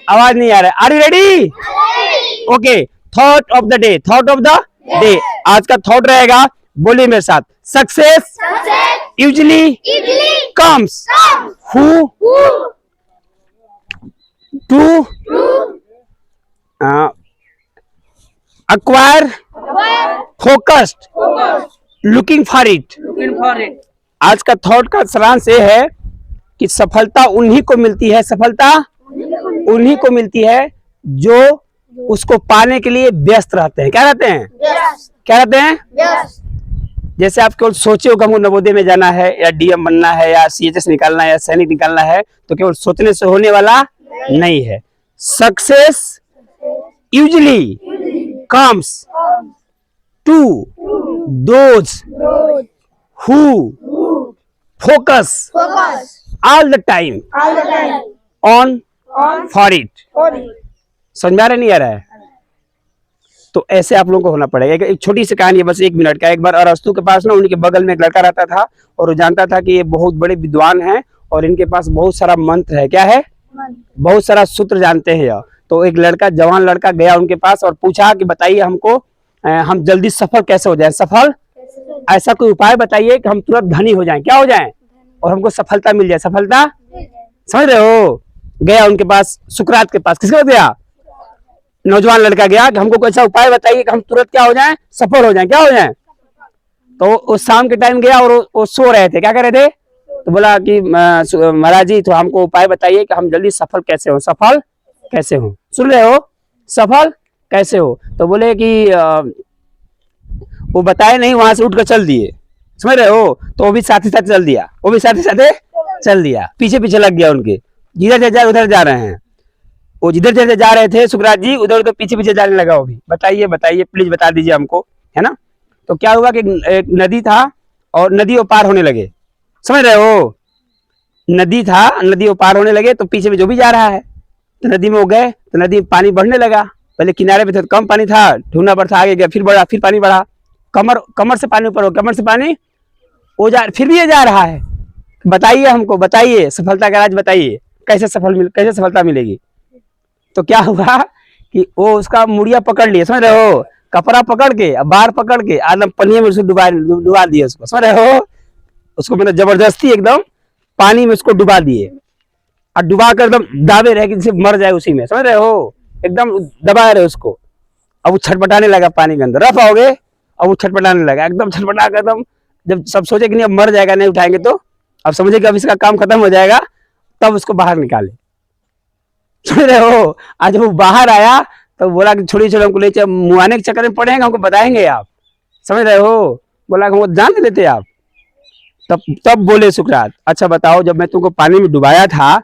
आवाज नहीं आ रहा है। Are you ready? Okay, thought of the day, thought of the day. आज का थॉट रहेगा, बोलिए मेरे साथ, success usually comes who to acquire focused looking for it। आज का थॉट का सारांश ये है कि सफलता उन्हीं को मिलती है, सफलता उन्हीं को मिलती है जो उसको पाने के लिए व्यस्त रहते हैं। क्या रहते हैं? क्या रहते हैं? जैसे आप केवल सोचे हो कि हमको नवोदय में जाना है या डीएम बनना है या सीएचएस निकालना है या सैनिक निकालना है, तो केवल सोचने से होने वाला नहीं है। Success usually comes to those who focus all the time on for it। समझ में आ रहा नहीं आ रहा है? तो ऐसे आप लोगों को होना पड़ेगा। एक छोटी सी कहानी है, बस 1 मिनट का। एक बार अरस्तु के पास ना, उनके बगल में एक लड़का रहता था और वो जानता था कि ये बहुत बड़े विद्वान हैं और इनके पास बहुत सारा मंत्र है। क्या है? बहुत सारा सूत्र जानते हैं यह। तो एक लड़का, जवान लड़का गया उनके पास और पूछा कि बताइए हमको, हम जल्दी सफल कैसे हो जाएं? सफल, ऐसा कोई उपाय बताइए कि हम तुरंत धनी हो जाएं। क्या हो जाएं? और हमको सफलता मिल जाए। सफलता, समझ रहे हो? गया उनके पास, सुकरात के पास। किसके पास गया? नौजवान लड़का गया कि हमको कोई ऐसा उपाय बताइए कि हम तुरंत क्या हो जाएं? सफल हो जाएं। क्या हो जाएं? तो उस शाम के टाइम गया और वो सो रहे थे। क्या कर रहे थे? तो बोला कि महाराज जी, तो हमको उपाय बताइए कि हम जल्दी सफल कैसे हो, सफल कैसे हो। सुन रहे हो? सफल कैसे हो? तो बोले कि वो बताए नहीं, वहां से उठकर चल दिए। समझ रहे हो? तो वो भी साथ ही साथ चल दिया, वो भी साथ ही साथ चल दिया, पीछे पीछे लग गया उनके। जिधर जाए उधर जा रहे हैं। वो जिधर जा रहे थे सुकरात जी, उधर तो पीछे पीछे जाने लगा वो भी। बताइए बताइए, प्लीज बता दीजिए हमको, है ना? तो क्या हुआ कि एक नदी था और नदी वो पार होने लगे। समझ रहे हो? नदी था, नदी वो पार होने लगे, तो पीछे में जो भी जा रहा है, तो नदी में वो गए तो नदी में पानी बढ़ने लगा। पहले किनारे पे थे तो कम पानी था, ढूंढना पड़ता, आगे गया, फिर बढ़ा, फिर पानी बढ़ा, कमर से पानी ऊपर हो, कमर से पानी वो जा, फिर भी ये जा रहा है। बताइए हमको, बताइए सफलता का राज बताइए, कैसे सफलता मिलेगी? तो क्या हुआ कि वो उसका मुड़िया पकड़ लिए। समझ रहे हो? कपड़ा पकड़ के, बाहर पकड़ के आदम पनिया में उसको डुबा दिए उसको। समझ रहे हो? उसको मैंने जबरदस्ती एकदम पानी में उसको डुबा दिए और डुबा कर एकदम दावे रहे कि जैसे मर जाए उसी में। समझ रहे हो? एकदम दबा रहे उसको। अब वो छटपटाने लगा पानी के अंदर, रफ हो गए। अब वो छटपटाने लगा, एकदम छटपटा कर, एकदम जब सब सोचे कि नहीं अब मर जाएगा, नहीं उठाएंगे तो, अब समझे कि अब इसका काम खत्म हो जाएगा, तब उसको बाहर निकाले। समझ रहे हो? आज जब वो बाहर आया तो बोला कि छोड़िए छोड़िए, हमको ले मुआने के चक्कर में पड़ेंगे, हमको बताएंगे आप। समझ रहे हो? बोला हमको जान लेते आप। तब बोले सुकरात, अच्छा बताओ, जब मैं तुमको पानी में डुबाया था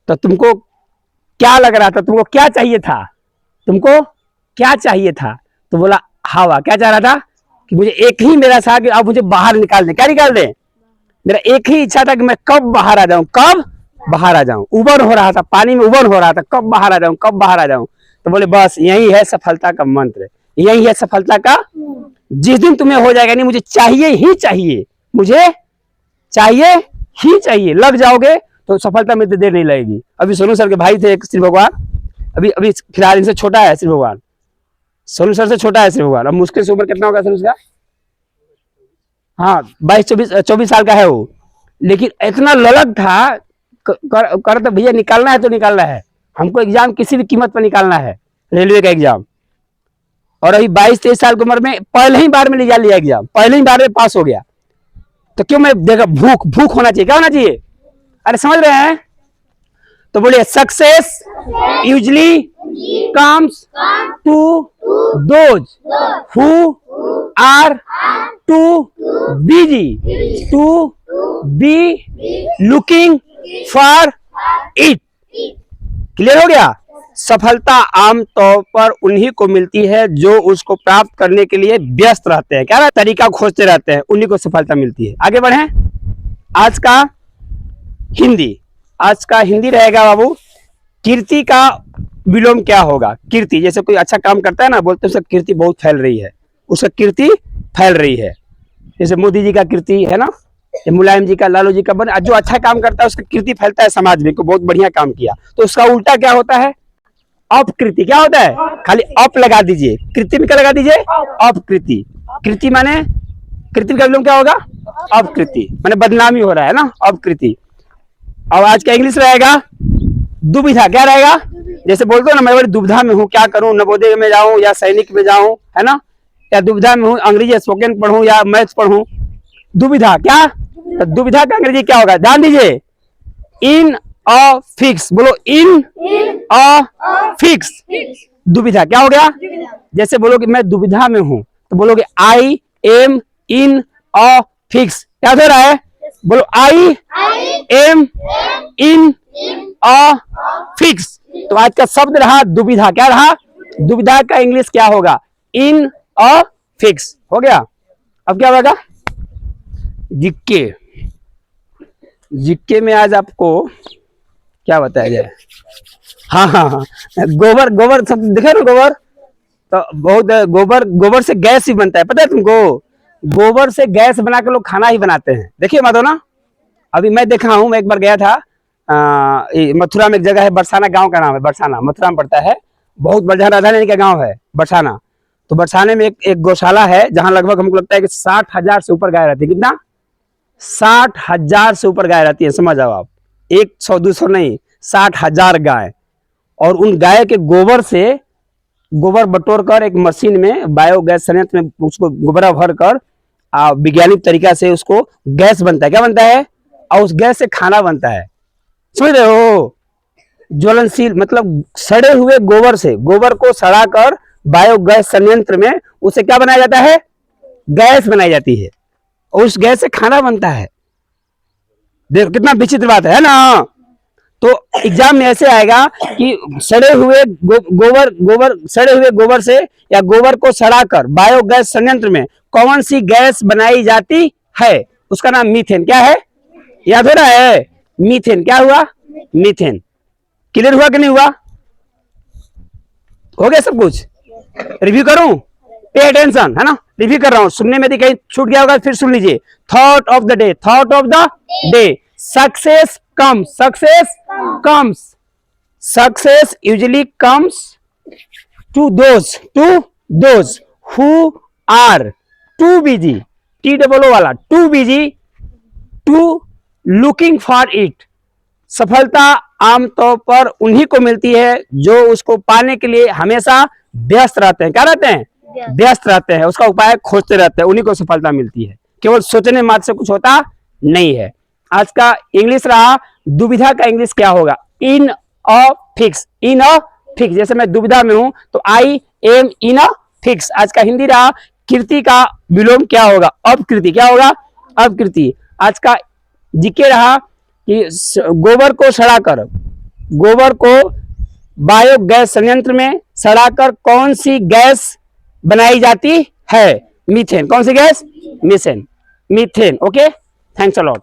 तो तुमको क्या लग रहा था? तुमको क्या चाहिए था? तुमको क्या चाहिए था? तो बोला हवा। क्या चाह रहा था? कि मुझे एक ही मेरा था कि अब मुझे बाहर निकाल दे। क्या निकाल दे? मेरा एक ही इच्छा था कि मैं कब बाहर आ जाऊं, कब बाहर आ जाऊं। उबन हो रहा था, पानी में उबन हो रहा था, कब बाहर आ जाऊं, कब बाहर आ जाऊं। तो बोले बस यही है सफलता का मंत्र, यही है सफलता का। जिस दिन तुम्हें हो जाएगा नहीं मुझे चाहिए ही चाहिए, मुझे चाहिए ही चाहिए, लग जाओगे तो सफलता में देर नहीं लगेगी। अभी सोनू सर के भाई थे श्री भगवान, अभी फिलहाल इनसे छोटा है श्री भगवान, सोनू सर से छोटा है श्री भगवान। अब मुश्किल से उम्र कितना होगा सोनू का? हाँ 22-24 साल का है वो। लेकिन इतना ललक था, कर तो भैया निकालना है तो निकालना है, हमको एग्जाम किसी भी कीमत पर निकालना है, रेलवे का एग्जाम। और अभी 22-23 साल की उम्र में पहले ही बार में लिया एग्जाम, पहले ही बार में पास हो गया। तो क्यों? मैं देखा भूख होना चाहिए। क्या होना चाहिए? अरे समझ रहे हैं? तो बोलिए success usually comes to those who are too busy to be looking for it. Clear हो गया? सफलता आमतौर पर उन्हीं को मिलती है जो उसको प्राप्त करने के लिए व्यस्त रहते हैं। क्या तरीका खोजते रहते हैं, उन्हीं को सफलता मिलती है। आगे बढ़े। आज का हिंदी रहेगा बाबू, कीर्ति का विलोम क्या होगा? कीर्ति, जैसे कोई अच्छा काम करता है ना, बोलते हैं उसका कीर्ति बहुत फैल रही है, उसका कीर्ति फैल रही है। जैसे मोदी जी का कीर्ति है ना, ये मुलायम जी का, लालू जी का बन, जो अच्छा काम करता है उसका कीर्ति फैलता है समाज में, को बहुत बढ़िया काम किया। तो उसका उल्टा क्या होता है? अपकृति। क्या होता है? खाली अप लगा दीजिए, कृति में क्या लगा दीजिए? अपकृति। कृति माने, कृति का विलोम क्या होगा? अपकृति, माने बदनामी हो रहा है ना, अपकृति। अब आज का इंग्लिश रहेगा दुविधा। क्या रहेगा? जैसे बोलते हो ना, मैं बड़ी दुविधा में हूँ, क्या करूं, नवोदय में जाऊं या सैनिक में जाऊं, है ना, या दुविधा में हूँ, अंग्रेजी स्पोकन पढ़ूं या मैथ्स पढ़ूं। दुविधा। क्या? तो दुविधा का अंग्रेजी क्या होगा? ध्यान दीजिए, इन अ फिक्स। बोलो, इन अ फिक्स। दुविधा क्या हो गया? जैसे बोलोगे मैं दुविधा में हूं, तो बोलोगे I am in a fix. क्या हो रहा है? बोलो, I am in a fix. तो आज का शब्द रहा दुविधा। क्या रहा? दुविधा का इंग्लिश क्या होगा? In a fix. हो गया। अब क्या होगा? जीके। जीके में आज आपको क्या बताया जाए? हाँ हाँ हाँ, गोबर। गोबर सब दिखे ना, गोबर तो बहुत, गोबर, गोबर से गैस ही बनता है, पता है तुमको? गोबर से गैस बना के लोग खाना ही बनाते हैं। देखिए मत हो ना, अभी मैं देखा हूँ, मैं एक बार गया था मथुरा में, एक जगह है बरसाना, गांव का नाम है बरसाना, मथुरा में पड़ता है, बहुत बढ़िया राधा रानी का गांव है बरसाना। तो बरसाने में एक गौशाला है जहां लगभग हमको लगता है कि 60,000 से ऊपर गाय रहती है। कितना? 60,000 से ऊपर गाय रहती है। समझ जाओ आप, 100-200 नहीं, 60,000 गाय। और उन गाय के गोबर से, गोबर बटोर कर एक मशीन में, बायोगैस संयंत्र में उसको गोबरा भर कर वैज्ञानिक तरीका से उसको गैस बनता है। क्या बनता है? और उस गैस से खाना बनता है। समझ रहे हो? ज्वलनशील, मतलब सड़े हुए गोबर से, गोबर को सड़ा कर बायोगैस संयंत्र में उसे क्या बनाया जाता है? गैस बनाई जाती है, और उस गैस से खाना बनता है। देखो कितना विचित्र बात है ना। तो एग्जाम में ऐसे आएगा कि सड़े हुए गोबर सड़े हुए गोबर से या गोबर को सड़ाकर बायोगैस संयंत्र में कौन सी गैस बनाई जाती है? उसका नाम मीथेन। क्या है? याद हो रहा है? मीथेन। क्या हुआ? मीथेन। क्लियर हुआ कि नहीं हुआ? हो गया सब कुछ? रिव्यू करूं? पे अटेंशन, है ना, रिव्यू कर रहा हूं। सुनने में यदि कहीं छूट गया होगा फिर सुन लीजिए। Thought of the day. Thought of the day. Success comes. Success comes. Success usually comes to those who are too busy, TOO वाला, too busy to looking for it. सफलता आमतौर पर उन्हीं को मिलती है जो उसको पाने के लिए हमेशा व्यस्त रहते हैं। क्या रहते हैं? व्यस्त रहते हैं, उसका उपाय खोजते रहते हैं, उन्हीं को सफलता मिलती है। केवल सोचने मात्र से कुछ होता नहीं है। आज का इंग्लिश रहा दुविधा का इंग्लिश क्या होगा? In a fix. In a fix. जैसे मैं दुविधा में हूं तो I am in a fix. आज का हिंदी रहा कीर्ति का विलोम क्या होगा? अपकृति। क्या होगा? अपकृति। आज का जीके रहा कि गोबर को सड़ाकर, गोबर को बायोगैस संयंत्र में सड़ाकर कौन सी गैस बनाई जाती है? मीथेन। कौन सी gas? Methane. Methane. Okay, thanks a lot.